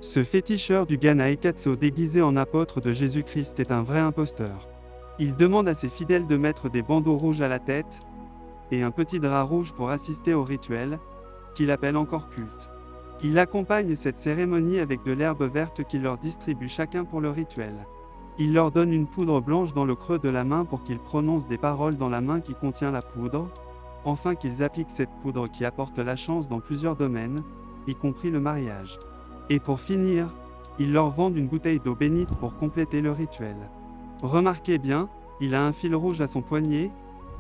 Ce féticheur du Ghana Ekatso déguisé en apôtre de Jésus-Christ est un vrai imposteur. Il demande à ses fidèles de mettre des bandeaux rouges à la tête et un petit drap rouge pour assister au rituel, qu'il appelle encore culte. Il accompagne cette cérémonie avec de l'herbe verte qu'il leur distribue chacun pour le rituel. Il leur donne une poudre blanche dans le creux de la main pour qu'ils prononcent des paroles dans la main qui contient la poudre, enfin qu'ils appliquent cette poudre qui apporte la chance dans plusieurs domaines, y compris le mariage. Et pour finir, ils leur vendent une bouteille d'eau bénite pour compléter le rituel. Remarquez bien, il a un fil rouge à son poignet.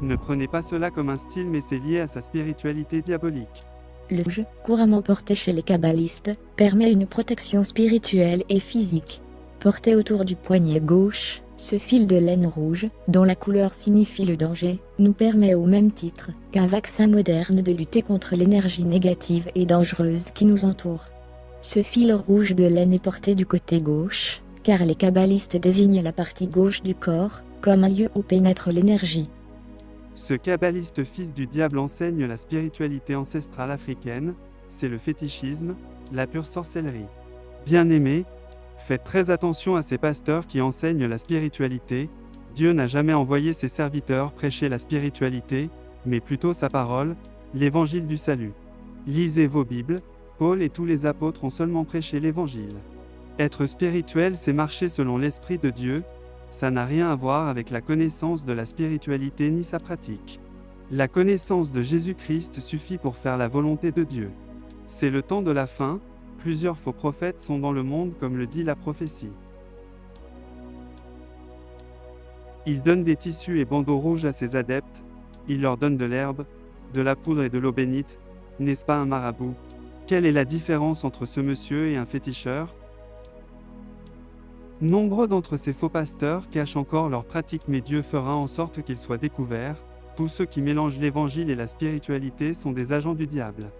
Ne prenez pas cela comme un style, mais c'est lié à sa spiritualité diabolique. Le rouge, couramment porté chez les kabbalistes, permet une protection spirituelle et physique. Porté autour du poignet gauche, ce fil de laine rouge, dont la couleur signifie le danger, nous permet au même titre qu'un vaccin moderne de lutter contre l'énergie négative et dangereuse qui nous entoure. Ce fil rouge de laine est porté du côté gauche, car les kabbalistes désignent la partie gauche du corps comme un lieu où pénètre l'énergie. Ce kabbaliste fils du diable enseigne la spiritualité ancestrale africaine, c'est le fétichisme, la pure sorcellerie. Bien-aimés, faites très attention à ces pasteurs qui enseignent la spiritualité. Dieu n'a jamais envoyé ses serviteurs prêcher la spiritualité, mais plutôt sa parole, l'évangile du salut. Lisez vos Bibles, Paul et tous les apôtres ont seulement prêché l'évangile. Être spirituel, c'est marcher selon l'Esprit de Dieu. Ça n'a rien à voir avec la connaissance de la spiritualité ni sa pratique. La connaissance de Jésus-Christ suffit pour faire la volonté de Dieu. C'est le temps de la fin, plusieurs faux prophètes sont dans le monde comme le dit la prophétie. Il donne des tissus et bandeaux rouges à ses adeptes, il leur donne de l'herbe, de la poudre et de l'eau bénite, n'est-ce pas un marabout? Quelle est la différence entre ce monsieur et un féticheur? Nombreux d'entre ces faux pasteurs cachent encore leurs pratiques, mais Dieu fera en sorte qu'ils soient découverts. Tous ceux qui mélangent l'évangile et la spiritualité sont des agents du diable.